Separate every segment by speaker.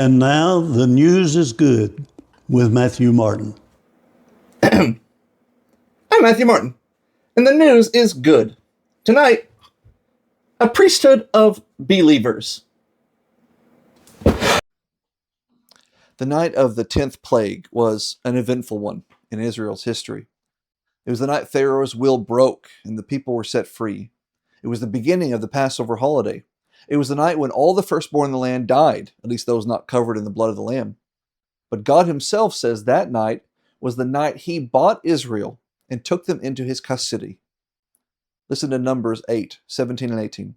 Speaker 1: And now the news is good with Matthew Martin.
Speaker 2: I'm Matthew Martin, and the news is good. Tonight, a priesthood of believers. The night of the 10th plague was an eventful one in Israel's history. It was the night Pharaoh's will broke and the people were set free. It was the beginning of the Passover holiday. It was the night when all the firstborn in the land died, at least those not covered in the blood of the Lamb. But God himself says that night was the night he bought Israel and took them into his custody. Listen to Numbers 8, 17 and 18.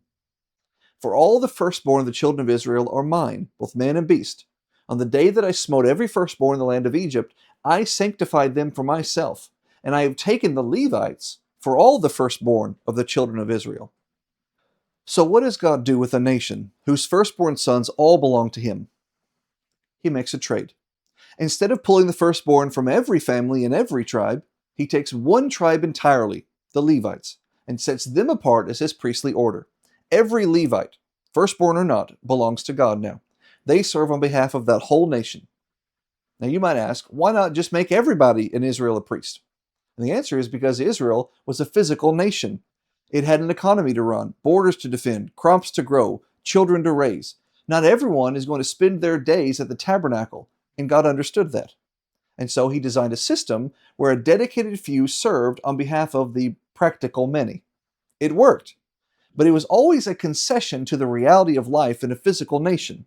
Speaker 2: For all the firstborn of the children of Israel are mine, both man and beast. On the day that I smote every firstborn in the land of Egypt, I sanctified them for myself, and I have taken the Levites for all the firstborn of the children of Israel. So what does God do with a nation whose firstborn sons all belong to him? He makes a trade. Instead of pulling the firstborn from every family and every tribe, he takes one tribe entirely, the Levites, and sets them apart as his priestly order. Every Levite, firstborn or not, belongs to God now. They serve on behalf of that whole nation. Now you might ask, why not just make everybody in Israel a priest? And the answer is because Israel was a physical nation. It had an economy to run, borders to defend, crops to grow, children to raise. Not everyone is going to spend their days at the tabernacle, and God understood that. And so he designed a system where a dedicated few served on behalf of the practical many. It worked, but it was always a concession to the reality of life in a physical nation.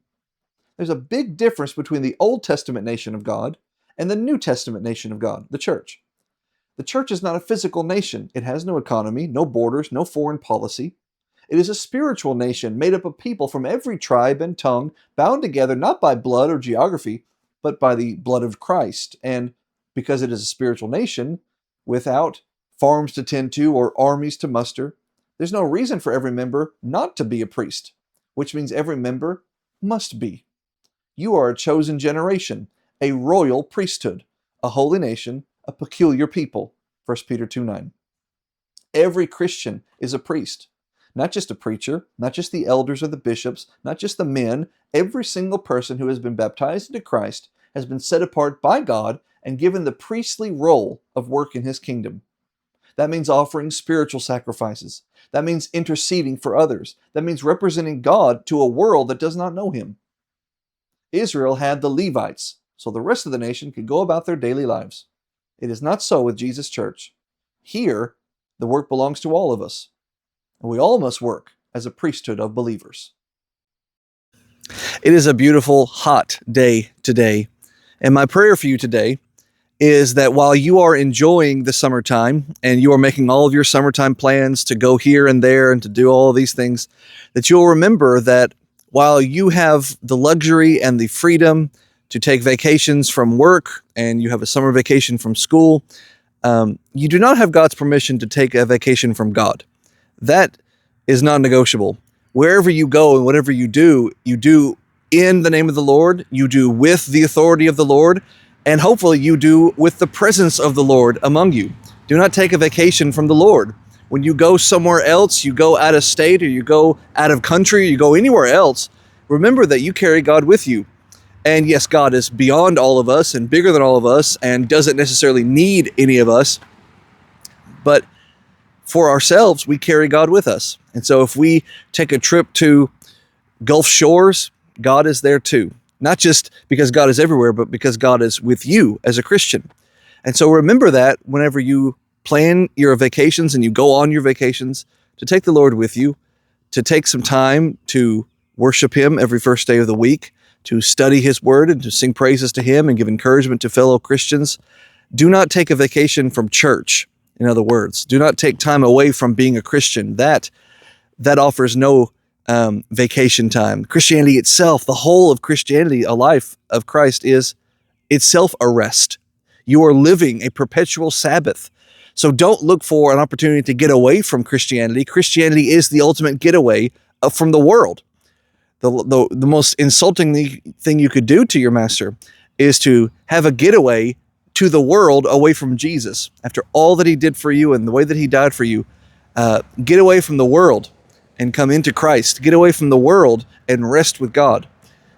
Speaker 2: There's a big difference between the Old Testament nation of God and the New Testament nation of God, the church. The church is not a physical nation. It has no economy, no borders, no foreign policy. It is a spiritual nation made up of people from every tribe and tongue, bound together not by blood or geography, but by the blood of Christ. And because it is a spiritual nation, without farms to tend to or armies to muster, there's no reason for every member not to be a priest, which means every member must be. You are a chosen generation, a royal priesthood, a holy nation, a peculiar people. 1 Peter 2:9. Every Christian is a priest. Not just a preacher, not just the elders or the bishops, not just the men. Every single person who has been baptized into Christ has been set apart by God and given the priestly role of work in his kingdom. That means offering spiritual sacrifices. That means interceding for others. That means representing God to a world that does not know him. Israel had the Levites, so the rest of the nation could go about their daily lives. It is not so with Jesus' church. Here, the work belongs to all of us, and we all must work as a priesthood of believers. It is a beautiful, hot day today, and my prayer for you today is that while you are enjoying the summertime and you are making all of your summertime plans to go here and there and to do all of these things, that you'll remember that while you have the luxury and the freedom to take vacations from work and you have a summer vacation from school, you do not have God's permission to take a vacation from God. That is non-negotiable. Wherever you go and whatever you do in the name of the Lord, you do with the authority of the Lord, and hopefully you do with the presence of the Lord among you. Do not take a vacation from the Lord. When you go somewhere else, you go out of state or you go out of country, or you go anywhere else, remember that you carry God with you. And yes, God is beyond all of us and bigger than all of us and doesn't necessarily need any of us. But for ourselves, we carry God with us. And so if we take a trip to Gulf Shores, God is there too. Not just because God is everywhere, but because God is with you as a Christian. And so remember that whenever you plan your vacations and you go on your vacations, to take the Lord with you, to take some time to worship him every first day of the week, to study his word and to sing praises to him and give encouragement to fellow Christians. Do not take a vacation from church. In other words, do not take time away from being a Christian. That offers no vacation time. Christianity itself, the whole of Christianity, a life of Christ, is itself a rest. You are living a perpetual Sabbath. So don't look for an opportunity to get away from Christianity. Christianity is the ultimate getaway from the world. The most insulting thing you could do to your master is to have a getaway to the world away from Jesus. After all that he did for you and the way that he died for you, get away from the world and come into Christ. Get away from the world and rest with God.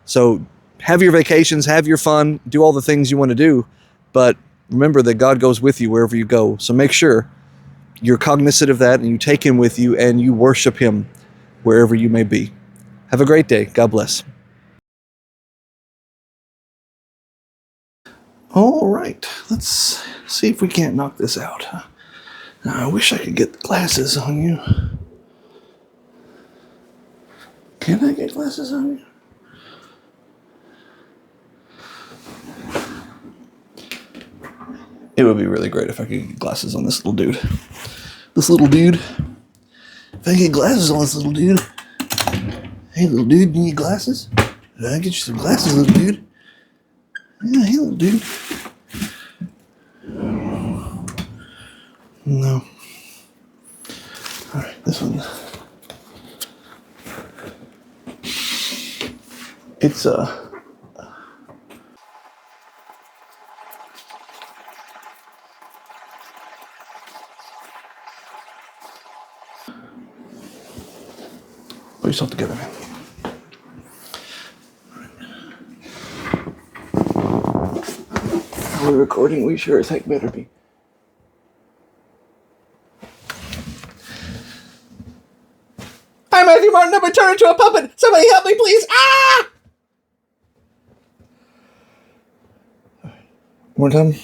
Speaker 2: So have your vacations, have your fun, do all the things you want to do, but remember that God goes with you wherever you go. So make sure you're cognizant of that and you take him with you and you worship him wherever you may be. Have a great day. God bless. All right, let's see if we can't knock this out. Now, I wish I could get the glasses on you. Can I get glasses on you? It would be really great if I could get glasses on this little dude. This little dude. If I get glasses on this little dude. Hey, little dude, you need glasses? I'll get you some glasses, little dude. Yeah, hey, little dude. No. Alright, this one. It's, Put yourself together, man. Are we recording? We sure as heck better be. I'm Matthew Martin. I've been turned into a puppet. Somebody help me, please. Ah! One more time.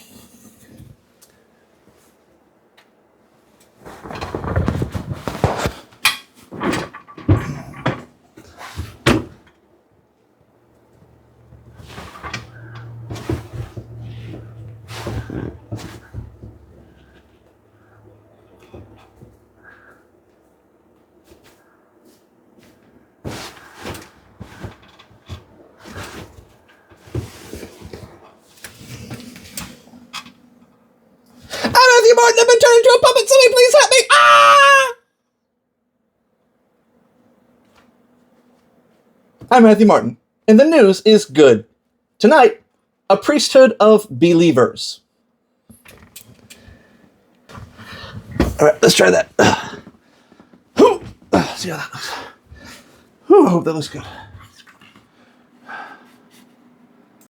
Speaker 2: I'm Matthew Martin. I've been turned into a puppet. Somebody please help me. Ah! I'm Matthew Martin, and the news is good. Tonight, a priesthood of believers. All right, let's try that. See how that looks. I hope that looks good.